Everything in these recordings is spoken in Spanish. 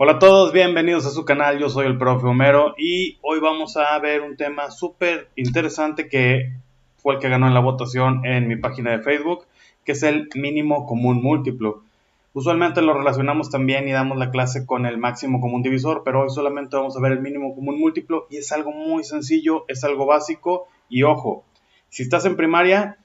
Hola a todos, bienvenidos a su canal, yo soy el profe Homero y hoy vamos a ver un tema súper interesante que fue el que ganó en la votación en mi página de Facebook, que es el mínimo común múltiplo. Usualmente lo relacionamos también y damos la clase con el máximo común divisor, pero hoy solamente vamos a ver el mínimo común múltiplo y es algo muy sencillo, es algo básico y ojo, si estás en primaria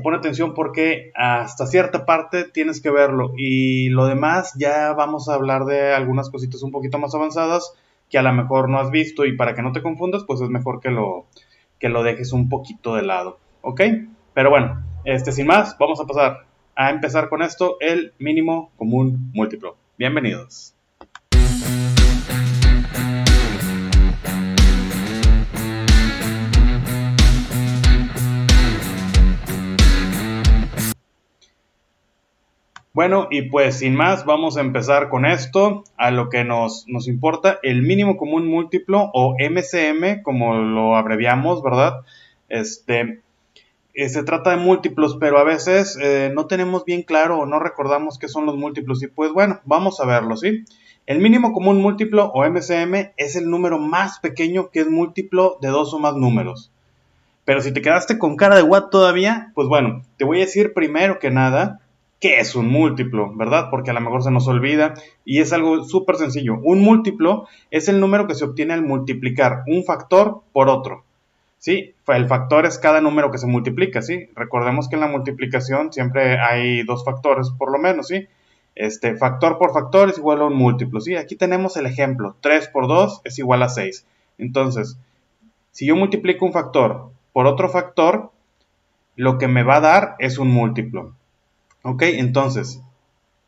pon atención porque hasta cierta parte tienes que verlo y lo demás ya vamos a hablar de algunas cositas un poquito más avanzadas que a lo mejor no has visto y para que no te confundas pues es mejor que lo dejes un poquito de lado, ¿ok? Pero bueno, sin más vamos a pasar a empezar con esto, el mínimo común múltiplo. Bienvenidos. Bueno, y pues sin más, vamos a empezar con esto, a lo que nos importa, el mínimo común múltiplo o MCM, como lo abreviamos, ¿verdad? Se trata de múltiplos, pero a veces no tenemos bien claro o no recordamos qué son los múltiplos y pues bueno, vamos a verlo, ¿sí? El mínimo común múltiplo o MCM es el número más pequeño que es múltiplo de dos o más números. Pero si te quedaste con cara de what todavía, pues bueno, te voy a decir primero que nada qué es un múltiplo, ¿verdad? Porque a lo mejor se nos olvida y es algo súper sencillo. Un múltiplo es el número que se obtiene al multiplicar un factor por otro, ¿sí? El factor es cada número que se multiplica, ¿sí? Recordemos que en la multiplicación siempre hay dos factores por lo menos, ¿sí? Factor por factor es igual a un múltiplo, ¿sí? Aquí tenemos el ejemplo, 3 por 2 es igual a 6. Entonces, si yo multiplico un factor por otro factor, lo que me va a dar es un múltiplo. ¿Ok? Entonces,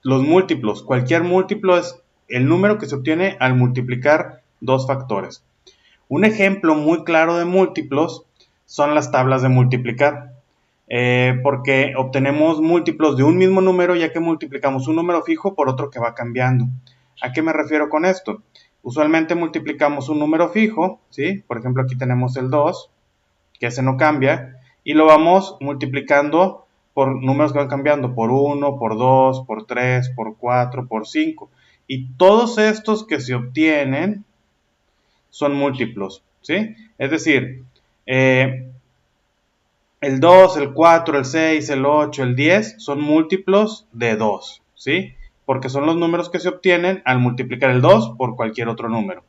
los múltiplos, cualquier múltiplo es el número que se obtiene al multiplicar dos factores. Un ejemplo muy claro de múltiplos son las tablas de multiplicar, porque obtenemos múltiplos de un mismo número ya que multiplicamos un número fijo por otro que va cambiando. ¿A qué me refiero con esto? Usualmente multiplicamos un número fijo, ¿sí? Por ejemplo, aquí tenemos el 2, que ese no cambia, y lo vamos multiplicando por números que van cambiando, por 1, por 2, por 3, por 4, por 5. Y todos estos que se obtienen son múltiplos, ¿sí? Es decir, el 2, el 4, el 6, el 8, el 10 son múltiplos de 2, ¿sí? Porque son los números que se obtienen al multiplicar el 2 por cualquier otro número.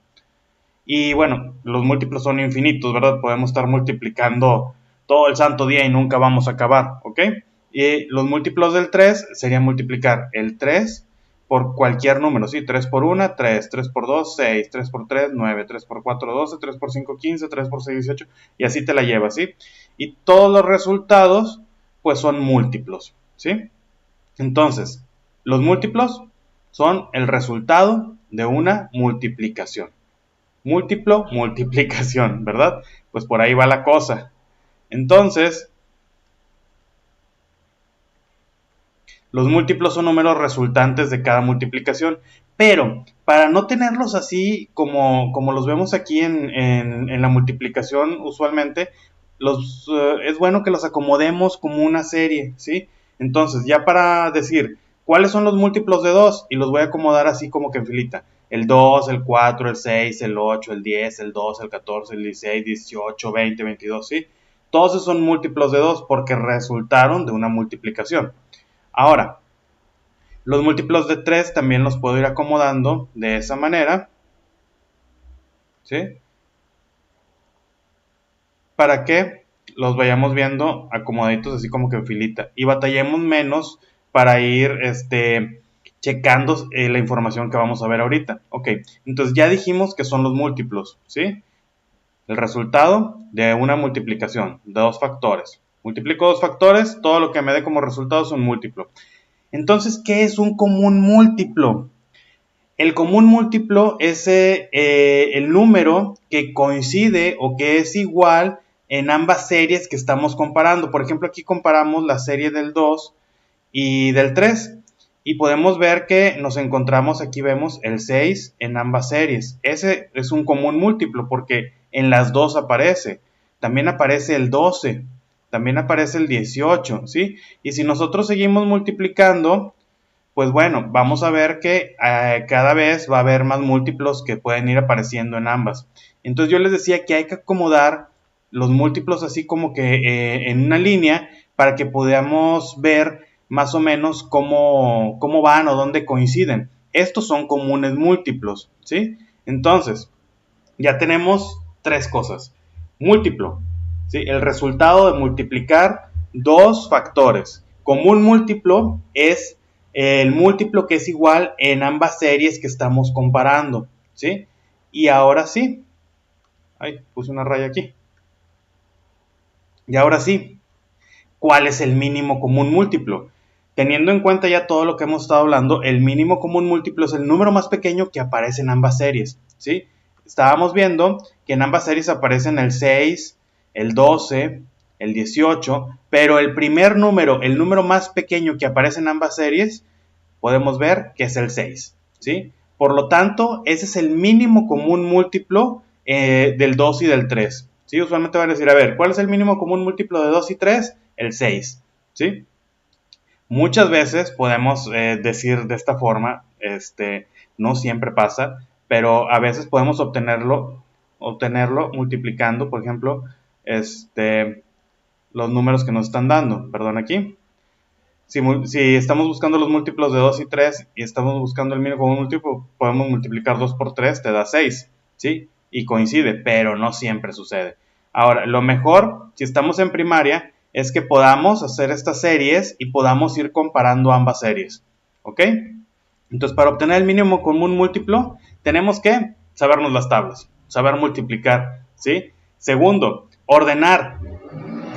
Y bueno, los múltiplos son infinitos, ¿verdad? Podemos estar multiplicando todo el santo día y nunca vamos a acabar, ¿ok? Y los múltiplos del 3 serían multiplicar el 3 por cualquier número, ¿sí? 3 por 1, 3, 3 por 2, 6, 3 por 3, 9, 3 por 4, 12, 3 por 5, 15, 3 por 6, 18, y así te la llevas, ¿sí? Y todos los resultados, pues son múltiplos, ¿sí? Entonces, los múltiplos son el resultado de una multiplicación. Múltiplo, multiplicación, ¿verdad? Pues por ahí va la cosa. Entonces, los múltiplos son números resultantes de cada multiplicación, pero para no tenerlos así como los vemos aquí en la multiplicación usualmente, es bueno que los acomodemos como una serie, ¿sí? Entonces, ya para decir cuáles son los múltiplos de 2, y los voy a acomodar así como que en filita. El 2, el 4, el 6, el 8, el 10, el 12, el 14, el 16, 18, 20, 22, ¿sí? Todos esos son múltiplos de 2 porque resultaron de una multiplicación. Ahora, los múltiplos de 3 también los puedo ir acomodando de esa manera, ¿sí? Para que los vayamos viendo acomodaditos así como que en filita y batallemos menos para ir checando la información que vamos a ver ahorita. Ok, entonces ya dijimos que son los múltiplos, ¿sí? El resultado de una multiplicación de dos factores. Multiplico dos factores, todo lo que me dé como resultado es un múltiplo. Entonces, ¿qué es un común múltiplo? El común múltiplo es el número que coincide o que es igual en ambas series que estamos comparando. Por ejemplo, aquí comparamos la serie del 2 y del 3 y podemos ver que nos encontramos, aquí vemos el 6 en ambas series. Ese es un común múltiplo porque en las dos aparece. También aparece el 12, también aparece el 18, ¿sí? Y si nosotros seguimos multiplicando, pues bueno, vamos a ver que cada vez va a haber más múltiplos que pueden ir apareciendo en ambas. Entonces yo les decía que hay que acomodar los múltiplos así como que en una línea para que podamos ver más o menos cómo van o dónde coinciden. Estos son comunes múltiplos, ¿sí? Entonces, ya tenemos tres cosas. Múltiplo, ¿sí? El resultado de multiplicar dos factores. Común múltiplo es el múltiplo que es igual en ambas series que estamos comparando, ¿sí? Y ahora sí, ay, puse una raya aquí. Y ahora sí, ¿cuál es el mínimo común múltiplo? Teniendo en cuenta ya todo lo que hemos estado hablando, el mínimo común múltiplo es el número más pequeño que aparece en ambas series, ¿sí? Estábamos viendo que en ambas series aparecen el 6, el 12, el 18, pero el primer número, el número más pequeño que aparece en ambas series, podemos ver que es el 6, ¿sí? Por lo tanto, ese es el mínimo común múltiplo del 2 y del 3, ¿sí? Usualmente van a decir, a ver, ¿cuál es el mínimo común múltiplo de 2 y 3? El 6, ¿sí? Muchas veces podemos decir de esta forma, no siempre pasa, pero a veces podemos obtenerlo multiplicando, por ejemplo, los números que nos están dando. Perdón, aquí. Si estamos buscando los múltiplos de 2 y 3 y estamos buscando el mínimo común múltiplo, podemos multiplicar 2 por 3, te da 6, ¿sí? Y coincide, pero no siempre sucede. Ahora, lo mejor, si estamos en primaria, es que podamos hacer estas series y podamos ir comparando ambas series, ¿ok? Entonces, para obtener el mínimo común múltiplo, tenemos que sabernos las tablas, saber multiplicar, ¿sí? Segundo, ordenar.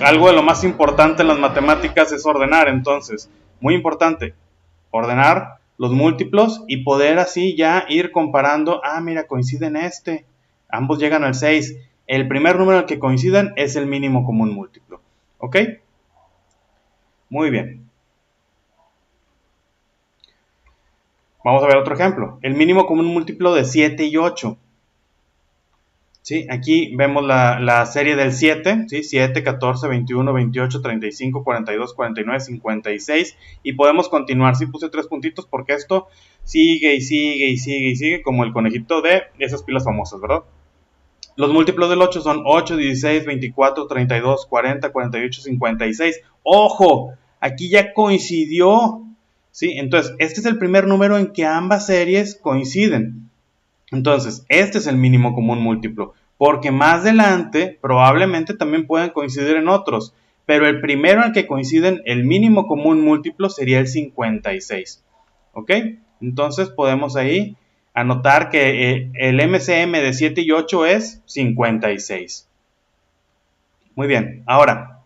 Algo de lo más importante en las matemáticas es ordenar, entonces, muy importante, ordenar los múltiplos y poder así ya ir comparando, mira, coinciden ambos llegan al 6, el primer número al que coincidan es el mínimo común múltiplo, ¿ok? Muy bien. Vamos a ver otro ejemplo, el mínimo común múltiplo de 7 y 8. ¿Sí? Aquí vemos la serie del 7, ¿sí? 7, 14, 21, 28, 35, 42, 49, 56 y podemos continuar. Sí puse 3 puntitos porque esto sigue y sigue y sigue y sigue como el conejito de esas pilas famosas, ¿verdad? Los múltiplos del 8 son 8, 16, 24, 32, 40, 48, 56. ¡Ojo! Aquí ya coincidió, ¿sí? Entonces, este es el primer número en que ambas series coinciden. Entonces, este es el mínimo común múltiplo, porque más adelante probablemente también puedan coincidir en otros, pero el primero en que coinciden el mínimo común múltiplo sería el 56, ¿ok? Entonces podemos ahí anotar que el MCM de 7 y 8 es 56. Muy bien, ahora,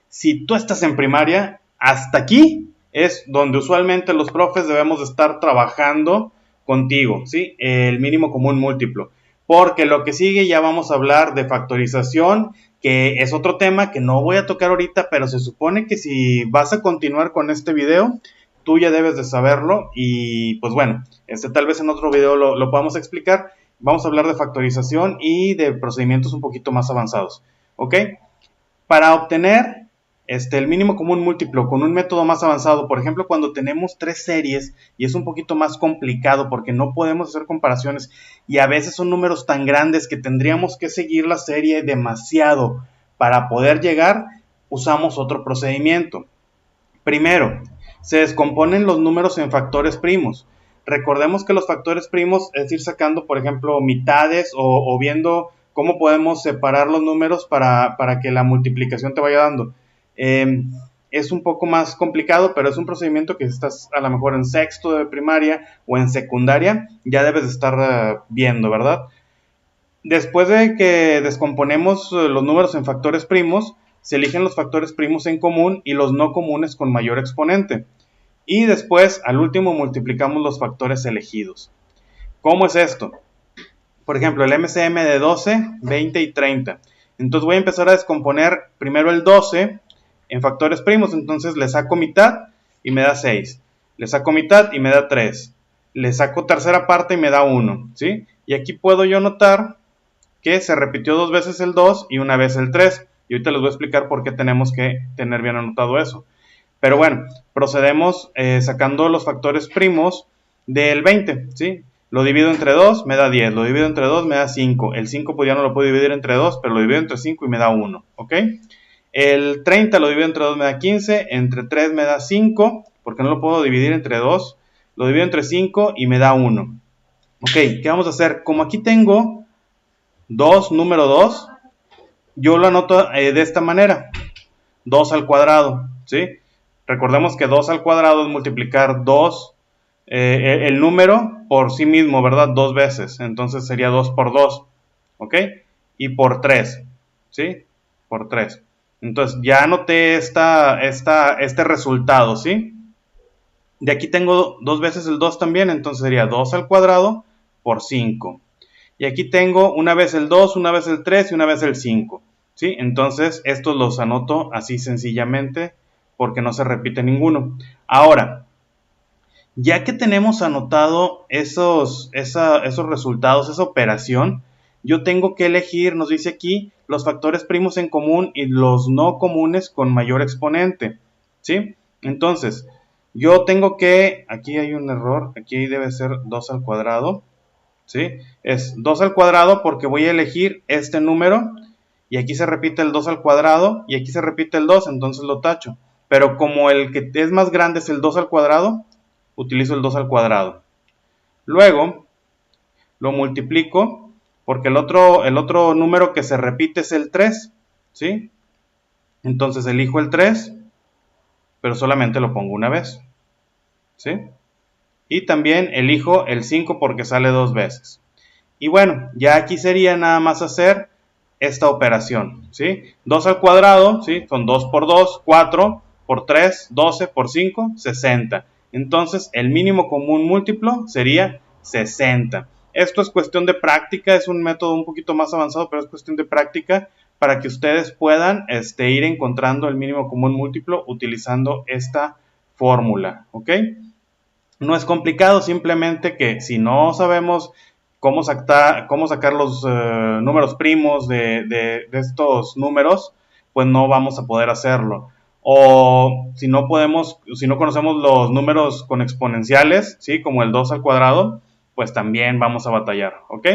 si tú estás en primaria, hasta aquí es donde usualmente los profes debemos de estar trabajando contigo, ¿sí? El mínimo común múltiplo. Porque lo que sigue ya vamos a hablar de factorización, que es otro tema que no voy a tocar ahorita, pero se supone que si vas a continuar con este video, tú ya debes de saberlo y pues bueno, tal vez en otro video lo podamos explicar. Vamos a hablar de factorización y de procedimientos un poquito más avanzados, ¿ok? Para obtener el mínimo común múltiplo con un método más avanzado, por ejemplo, cuando tenemos tres series y es un poquito más complicado porque no podemos hacer comparaciones y a veces son números tan grandes que tendríamos que seguir la serie demasiado para poder llegar, usamos otro procedimiento. Primero, se descomponen los números en factores primos. Recordemos que los factores primos es ir sacando, por ejemplo, mitades o viendo cómo podemos separar los números para que la multiplicación te vaya dando. Es un poco más complicado, pero es un procedimiento que estás a lo mejor en sexto de primaria o en secundaria, ya debes de estar viendo, ¿verdad? Después de que descomponemos los números en factores primos, se eligen los factores primos en común y los no comunes con mayor exponente. Y después, al último, multiplicamos los factores elegidos. ¿Cómo es esto? Por ejemplo, el MCM de 12, 20 y 30. Entonces voy a empezar a descomponer primero el 12 en factores primos. Entonces le saco mitad y me da 6. Le saco mitad y me da 3. Le saco tercera parte y me da 1. ¿Sí? Y aquí puedo yo notar que se repitió dos veces el 2 y una vez el 3. Y ahorita les voy a explicar por qué tenemos que tener bien anotado eso. Pero bueno, procedemos sacando los factores primos del 20, ¿sí? Lo divido entre 2, me da 10. Lo divido entre 2, me da 5. El 5 pues ya no lo puedo dividir entre 2, pero lo divido entre 5 y me da 1, ¿ok? El 30 lo divido entre 2, me da 15. Entre 3 me da 5, porque no lo puedo dividir entre 2. Lo divido entre 5 y me da 1. Ok, ¿qué vamos a hacer? Como aquí tengo 2, número 2, yo lo anoto de esta manera. 2 al cuadrado, ¿sí? Recordemos que 2 al cuadrado es multiplicar 2, el número por sí mismo, ¿verdad? Dos veces. Entonces sería 2 por 2, ¿ok? Y por 3, ¿sí? Por 3. Entonces ya anoté este resultado, ¿sí? De aquí tengo dos veces el 2 también, entonces sería 2 al cuadrado por 5. Y aquí tengo una vez el 2, una vez el 3 y una vez el 5. ¿Sí? Entonces estos los anoto así sencillamente porque no se repite ninguno. Ahora, ya que tenemos anotado esos resultados, esa operación, yo tengo que elegir, nos dice aquí, los factores primos en común y los no comunes con mayor exponente. ¿Sí? Entonces, yo tengo que, aquí hay un error, aquí debe ser 2 al cuadrado. ¿Sí? Es 2 al cuadrado porque voy a elegir este número y aquí se repite el 2 al cuadrado y aquí se repite el 2, entonces lo tacho. Pero como el que es más grande es el 2 al cuadrado, utilizo el 2 al cuadrado. Luego lo multiplico porque el otro número que se repite es el 3, ¿sí? Entonces elijo el 3, pero solamente lo pongo una vez, ¿sí? Y también elijo el 5 porque sale dos veces. Y bueno, ya aquí sería nada más hacer esta operación, ¿sí? 2 al cuadrado, ¿sí? Son 2 por 2, 4 por 3, 12 por 5, 60. Entonces, el mínimo común múltiplo sería 60. Esto es cuestión de práctica, es un método un poquito más avanzado, pero es cuestión de práctica para que ustedes puedan ir encontrando el mínimo común múltiplo utilizando esta fórmula, ¿ok? No es complicado, simplemente que si no sabemos cómo sacar los números primos de estos números, pues no vamos a poder hacerlo. O si no conocemos los números con exponenciales, ¿sí? Como el 2 al cuadrado, pues también vamos a batallar, ¿ok?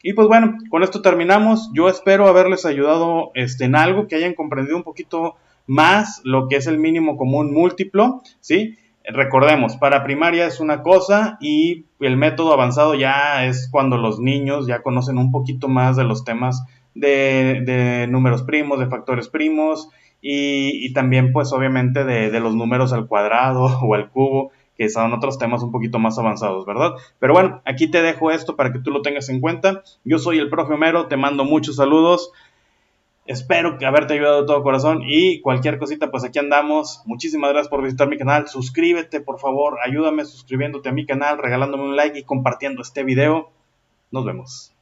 Y pues bueno, con esto terminamos. Yo espero haberles ayudado en algo, que hayan comprendido un poquito más lo que es el mínimo común múltiplo, ¿sí? Recordemos, para primaria es una cosa y el método avanzado ya es cuando los niños ya conocen un poquito más de los temas de números primos, de factores primos y también pues obviamente de los números al cuadrado o al cubo, que son otros temas un poquito más avanzados, ¿verdad? Pero bueno, aquí te dejo esto para que tú lo tengas en cuenta. Yo soy el profe Homero, te mando muchos saludos. Espero que haberte ayudado de todo corazón y cualquier cosita, pues aquí andamos. Muchísimas gracias por visitar mi canal. Suscríbete, por favor. Ayúdame suscribiéndote a mi canal, regalándome un like y compartiendo este video. Nos vemos.